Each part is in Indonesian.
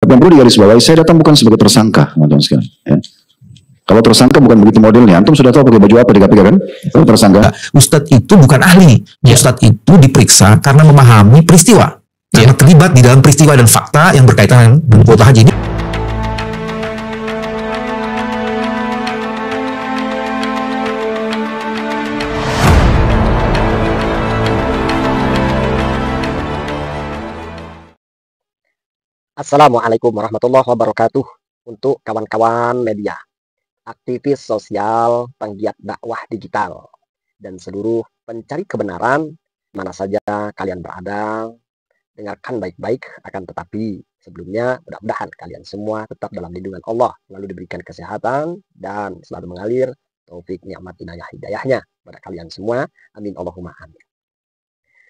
Tapi yang perlu digarisbawahi, saya datang bukan sebagai tersangka, teman-teman sekalian. Ya. Kalau tersangka bukan begitu modelnya. Antum sudah tahu pakai baju apa di KPK kan? Kalau tersangka. Ustadz itu bukan ahli. Ustadz itu diperiksa karena memahami peristiwa. Karena terlibat di dalam peristiwa dan fakta yang berkaitan dengan kuota haji ini. Assalamualaikum warahmatullahi wabarakatuh. Untuk kawan-kawan media, aktivis sosial, penggiat dakwah digital, dan seluruh pencari kebenaran, mana saja kalian berada, dengarkan baik-baik. Akan tetapi sebelumnya, mudah-mudahan kalian semua tetap dalam lindungan Allah, lalu diberikan kesehatan, dan selalu mengalir taufik, nikmat, inayah, hidayahnya pada kalian semua. Amin Allahumma amin.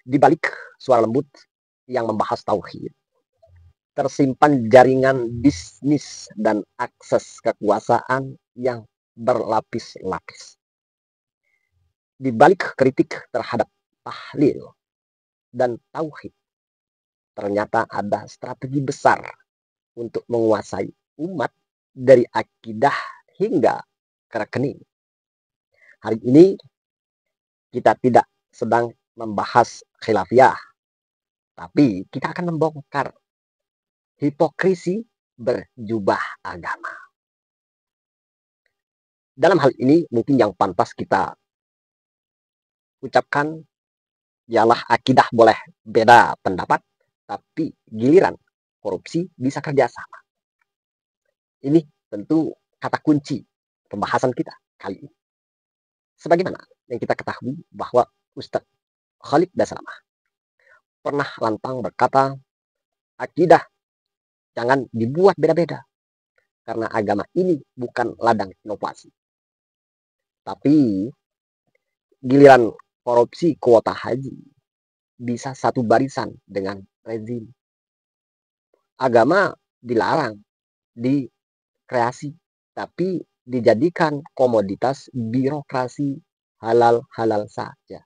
Di balik suara lembut yang membahas tauhid, tersimpan jaringan bisnis dan akses kekuasaan yang berlapis-lapis. Di balik kritik terhadap tahlil dan tauhid, ternyata ada strategi besar untuk menguasai umat dari akidah hingga ke rekening. Hari ini kita tidak sedang membahas khilafiyah, tapi kita akan membongkar hipokrisi berjubah agama. Dalam hal ini mungkin yang pantas kita ucapkan ialah akidah boleh beda pendapat, tapi giliran korupsi bisa kerjasama. Ini tentu kata kunci pembahasan kita kali ini. Sebagaimana yang kita ketahui bahwa Ustadz Khalid Basalamah pernah lantang berkata, akidah jangan dibuat beda-beda, karena agama ini bukan ladang inovasi. Tapi giliran korupsi kuota haji bisa satu barisan dengan rezim. Agama dilarang dikreasi, tapi dijadikan komoditas birokrasi halal-halal saja.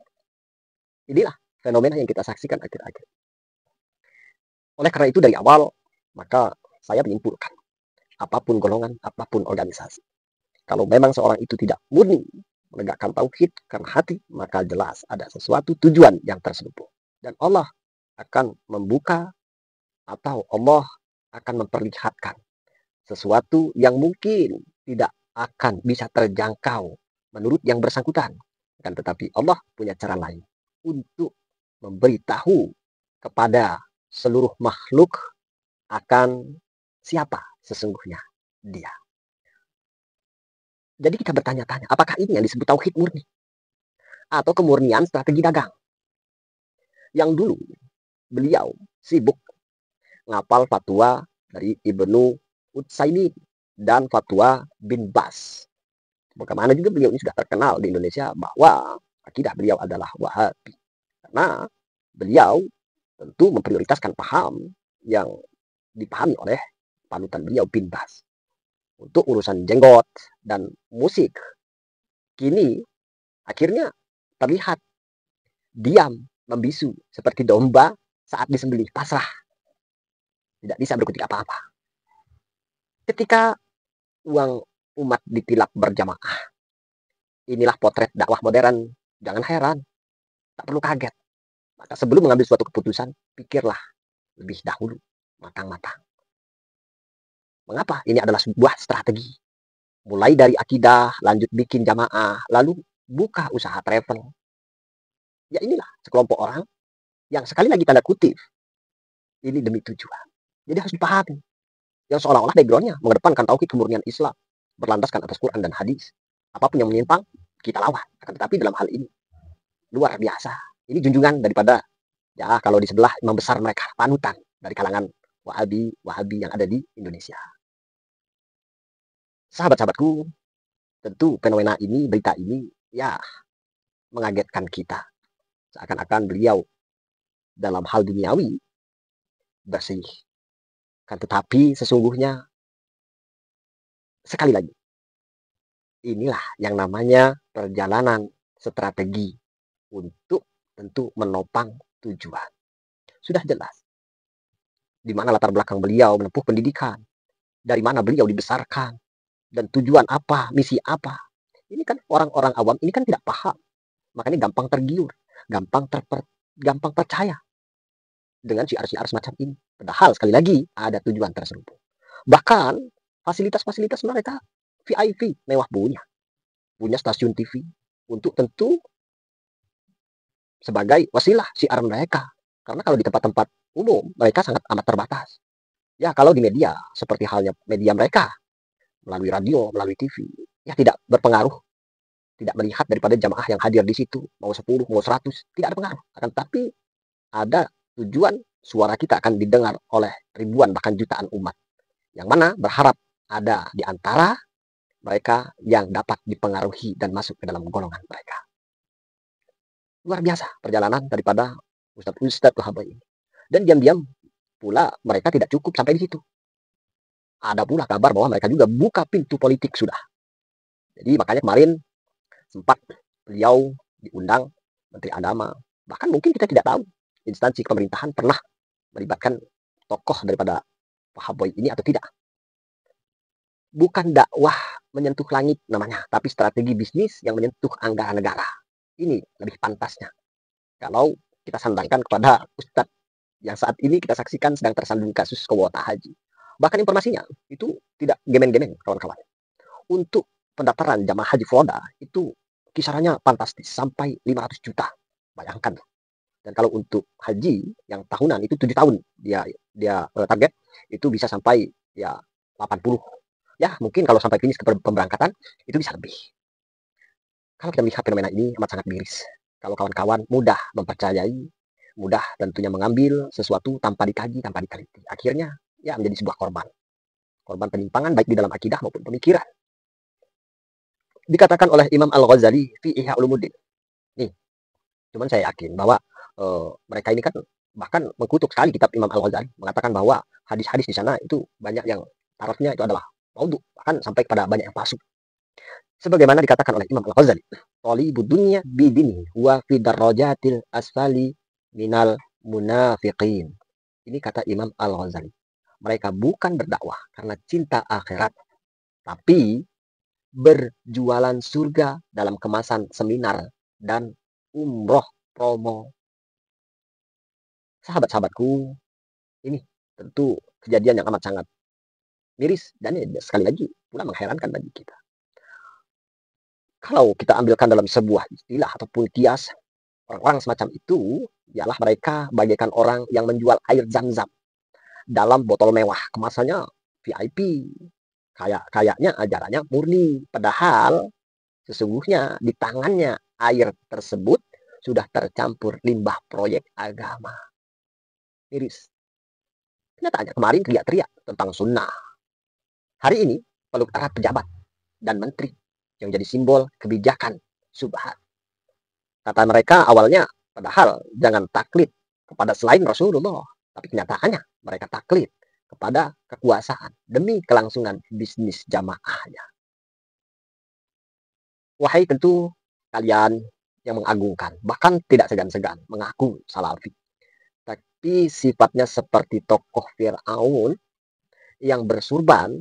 Inilah fenomena yang kita saksikan akhir-akhir. Oleh karena itu dari awal, maka saya menyimpulkan, apapun golongan, apapun organisasi, kalau memang seorang itu tidak murni menegakkan tauhid karena hati, maka jelas ada sesuatu tujuan yang terselubung. Dan Allah akan membuka atau Allah akan memperlihatkan sesuatu yang mungkin tidak akan bisa terjangkau menurut yang bersangkutan. Kan, tetapi Allah punya cara lain untuk memberitahu kepada seluruh makhluk akan siapa sesungguhnya dia. Jadi kita bertanya-tanya, apakah ini yang disebut tauhid murni? Atau kemurnian strategi dagang? Yang dulu beliau sibuk ngapal fatwa dari Ibnu Utsaimin dan fatwa bin Bas. Bagaimana juga beliau ini sudah terkenal di Indonesia bahwa akidah beliau adalah Wahabi. Karena beliau tentu memprioritaskan paham yang dipahami oleh panutan beliau bin Bas. Untuk urusan jenggot dan musik, kini akhirnya terlihat diam, membisu seperti domba saat disembelih, pasrah, tidak bisa berkutik apa-apa. Ketika uang umat ditilap berjamaah, inilah potret dakwah modern. Jangan heran, tak perlu kaget. Maka sebelum mengambil suatu keputusan, pikirlah lebih dahulu, matang-matang. Mengapa? Ini adalah sebuah strategi. Mulai dari akidah, lanjut bikin jamaah, lalu buka usaha travel. Ya inilah sekelompok orang yang sekali lagi tanda kutip, ini demi tujuan. Jadi harus dipahami. Yang seolah-olah backgroundnya mengedepankan tauhid kemurnian Islam, berlandaskan atas Quran dan hadis. Apapun yang menyimpang, kita lawan. Tetapi dalam hal ini, luar biasa. Ini junjungan daripada, ya kalau di sebelah imam besar mereka, panutan dari kalangan Wahabi yang ada di Indonesia. Sahabat-sahabatku, tentu fenomena ini, berita ini, ya mengagetkan kita. Seakan-akan beliau dalam hal duniawi bersih. Kan tetapi sesungguhnya, sekali lagi, inilah yang namanya perjalanan strategi untuk tentu menopang tujuan. Sudah jelas. di mana latar belakang beliau menempuh pendidikan, dari mana beliau dibesarkan, dan tujuan apa, misi apa. Ini kan orang-orang awam ini kan tidak paham, makanya gampang tergiur, gampang percaya dengan syiar-syiar semacam ini. Padahal sekali lagi ada tujuan terselubung. Bahkan fasilitas-fasilitas mereka VIP, mewah punya stasiun TV untuk tentu sebagai wasilah syiar mereka. Karena kalau di tempat-tempat umum mereka sangat amat terbatas. Ya kalau di media seperti halnya media mereka melalui radio, melalui TV, ya tidak berpengaruh, tidak melihat daripada jamaah yang hadir di situ, mau 10, mau 100, tidak ada pengaruh. Akan tapi ada tujuan suara kita akan didengar oleh ribuan bahkan jutaan umat. Yang mana berharap ada di antara mereka yang dapat dipengaruhi dan masuk ke dalam golongan mereka. Luar biasa perjalanan daripada Ustadz Wahabi ini. Dan diam-diam pula mereka tidak cukup sampai di situ. Ada pula kabar bahwa mereka juga buka pintu politik sudah. Jadi makanya kemarin sempat beliau diundang Menteri Agama. Bahkan mungkin kita tidak tahu instansi pemerintahan pernah melibatkan tokoh daripada Wahabi ini atau tidak. Bukan dakwah menyentuh langit namanya, tapi strategi bisnis yang menyentuh anggaran negara. Ini lebih pantasnya. Kalau kita sandangkan kepada Ustadz yang saat ini kita saksikan sedang tersandung kasus kuota haji. Bahkan informasinya itu tidak gemen-gemen kawan-kawan. Untuk pendaftaran jamaah haji Furoda itu kisarannya fantastis sampai 500 juta. Bayangkan. Dan kalau untuk haji yang tahunan itu 7 tahun dia target itu bisa sampai ya 80. Ya mungkin kalau sampai finish ke pemberangkatan itu bisa lebih. Kalau kita melihat fenomena ini amat sangat miris. Kalau kawan-kawan mudah mempercayai, mudah tentunya mengambil sesuatu tanpa dikaji, tanpa diteliti. Akhirnya ya menjadi sebuah korban. Korban penyimpangan baik di dalam akidah maupun pemikiran. Dikatakan oleh Imam Al-Ghazali fi Ihya Ulumuddin. Nih, cuman saya yakin bahwa mereka ini kan bahkan mengkutuk sekali kitab Imam Al-Ghazali, mengatakan bahwa hadis-hadis di sana itu banyak yang tarafnya itu adalah maudhu, bahkan sampai kepada banyak yang palsu. Sebagaimana dikatakan oleh Imam Al-Ghazali, talibud dunya bidini huwa fi darajatil asfali minal munafiqin. Ini kata Imam Al-Ghazali. Mereka bukan berdakwah karena cinta akhirat, tapi berjualan surga dalam kemasan seminar dan umroh promo. Sahabat-sahabatku, ini tentu kejadian yang amat sangat miris dan sekali lagi pula mengherankan bagi kita. Kalau kita ambilkan dalam sebuah istilah ataupun kias, orang-orang semacam itu ialah mereka bagaikan orang yang menjual air zam-zam dalam botol mewah, kemasannya VIP, kayaknya ajarannya murni, padahal sesungguhnya di tangannya air tersebut sudah tercampur limbah proyek agama. Miris. Kenyataannya kemarin teriak-teriak tentang sunnah. Hari ini peluk erat pejabat dan menteri yang jadi simbol kebijakan subhat. Kata mereka awalnya, padahal jangan taklid kepada selain Rasulullah. Tapi kenyataannya mereka taklid kepada kekuasaan demi kelangsungan bisnis jamaahnya. Wahai tentu kalian yang mengagungkan, bahkan tidak segan-segan mengaku salafi. Tapi sifatnya seperti tokoh Fir'aun yang bersurban,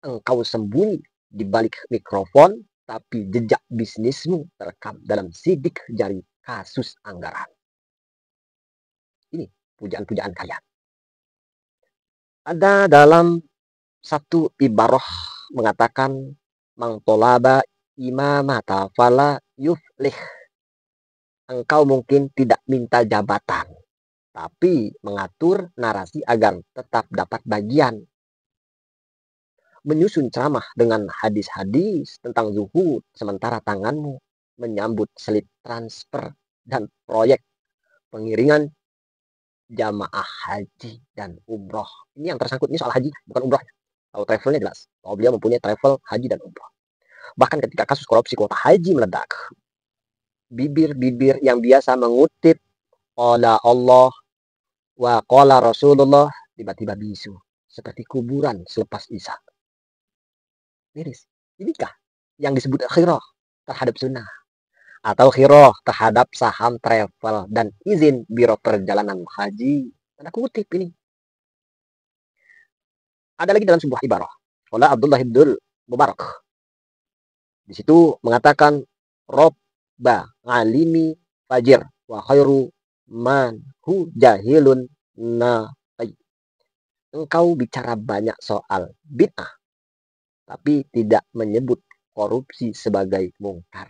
engkau sembunyi di balik mikrofon, tapi jejak bisnismu terekam dalam sidik jari kasus anggaran. Ini pujaan-pujaan kalian. Ada dalam satu ibarah mengatakan, mang tolaba imamata fala yuflih. Engkau mungkin tidak minta jabatan, tapi mengatur narasi agar tetap dapat bagian. Menyusun ceramah dengan hadis-hadis tentang zuhud, sementara tanganmu menyambut slip transfer dan proyek pengiringan jamaah haji dan umroh. Ini yang tersangkut ini soal haji, bukan umroh. Kalau travelnya jelas, kalau beliau mempunyai travel haji dan umroh. Bahkan ketika kasus korupsi kuota haji meledak, bibir-bibir yang biasa mengutip qala Allah wa qala Rasulullah tiba-tiba bisu seperti kuburan selepas isya. Miris. Inikah yang disebut khirah terhadap sunnah atau khirah terhadap saham travel dan izin biro perjalanan haji? Tanda kutip ini. Ada lagi dalam sebuah ibarah. Qala Abdullah ibn Mubarak. Di situ mengatakan Robba alimi fajir wa khairu man hu jahilun naqi. Engkau bicara banyak soal bid'ah, tapi tidak menyebut korupsi sebagai mungkar.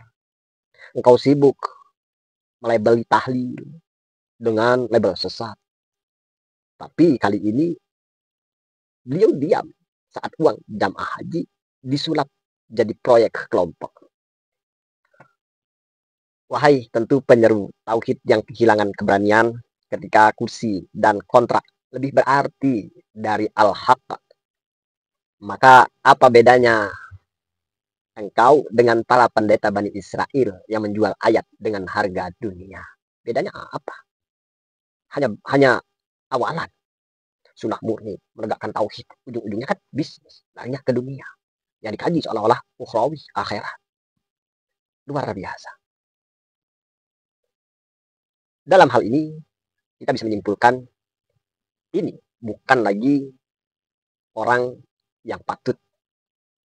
Engkau sibuk melabeli tahlil dengan label sesat. Tapi kali ini beliau diam saat uang jamaah haji disulap jadi proyek kelompok. Wahai tentu penyeru tauhid yang kehilangan keberanian ketika kursi dan kontrak lebih berarti dari al-haq. Maka apa bedanya engkau dengan para pendeta Bani Israel yang menjual ayat dengan harga dunia? Bedanya apa? Hanya awalan. Sunnah murni, menegakkan tauhid. Ujung-ujungnya kan bisnis, larinya ke dunia. Yang dikaji seolah-olah ukhrawi, akhirat. Luar biasa. Dalam hal ini, kita bisa menyimpulkan ini bukan lagi orang yang patut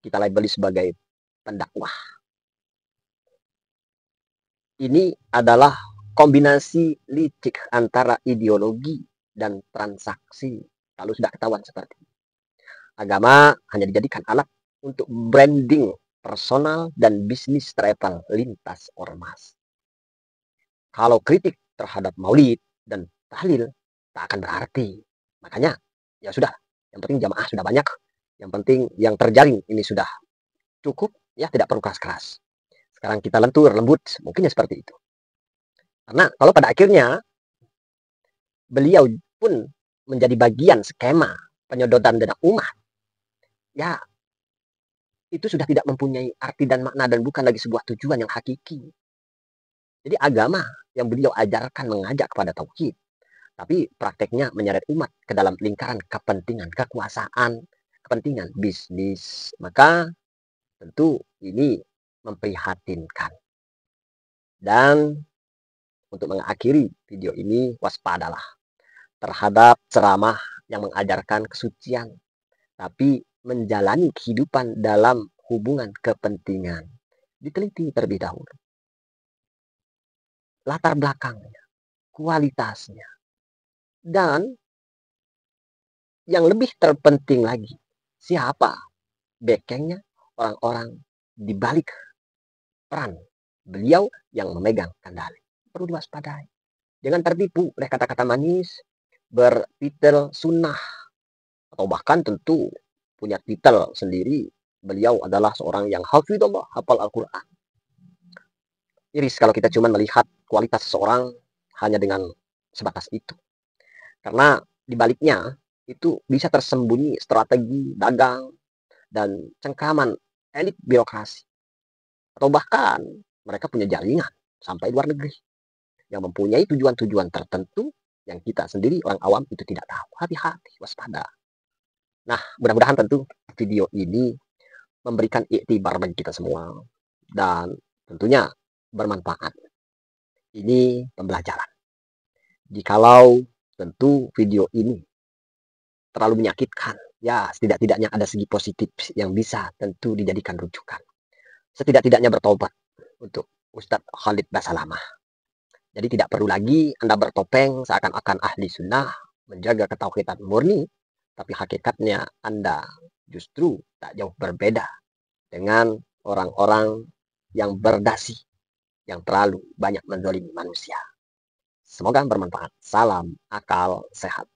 kita labeli sebagai pendakwah. Ini adalah kombinasi licik antara ideologi dan transaksi. Kalau sudah ketahuan seperti ini. Agama hanya dijadikan alat untuk branding personal dan bisnis travel lintas ormas. Kalau kritik terhadap maulid dan tahlil tak akan berarti. Makanya ya sudah, yang penting jamaah sudah banyak, yang penting yang terjaring ini sudah cukup, ya tidak perlu keras-keras. Sekarang kita lentur, lembut, mungkinnya seperti itu. Karena kalau pada akhirnya beliau pun menjadi bagian skema penyodotan dana umat, ya itu sudah tidak mempunyai arti dan makna dan bukan lagi sebuah tujuan yang hakiki. Jadi agama yang beliau ajarkan mengajak kepada tauhid, tapi prakteknya menyeret umat ke dalam lingkaran kepentingan kekuasaan, kepentingan bisnis. Maka tentu ini memprihatinkan. Dan untuk mengakhiri video ini, waspadalah terhadap ceramah yang mengajarkan kesucian, tapi menjalani kehidupan dalam hubungan kepentingan. Diteliti terlebih dahulu. Latar belakangnya, kualitasnya, dan yang lebih terpenting lagi, siapa backingnya, orang-orang di balik peran beliau yang memegang kendali. Perlu diwaspadai. Jangan tertipu oleh kata-kata manis, bertitel sunnah, atau bahkan tentu punya titel sendiri. Beliau adalah seorang yang hafidhullah, hafal Al-Quran. Iris kalau kita cuma melihat kualitas seseorang hanya dengan sebatas itu. Karena di baliknya itu bisa tersembunyi strategi dagang dan cengkraman elit birokrasi. Atau bahkan mereka punya jaringan sampai luar negeri yang mempunyai tujuan-tujuan tertentu yang kita sendiri orang awam itu tidak tahu. Hati-hati, waspada. Nah, mudah-mudahan tentu video ini memberikan iktibar bagi kita semua dan tentunya bermanfaat. Ini pembelajaran. Jikalau tentu video ini terlalu menyakitkan, ya setidak-tidaknya ada segi positif yang bisa tentu dijadikan rujukan. Setidak-tidaknya bertobat untuk Ustadz Khalid Basalamah. Jadi tidak perlu lagi Anda bertopeng seakan-akan ahli sunnah, menjaga ketauhidan murni, tapi hakikatnya Anda justru tak jauh berbeda dengan orang-orang yang berdasi, yang terlalu banyak menzalimi manusia. Semoga bermanfaat. Salam akal sehat.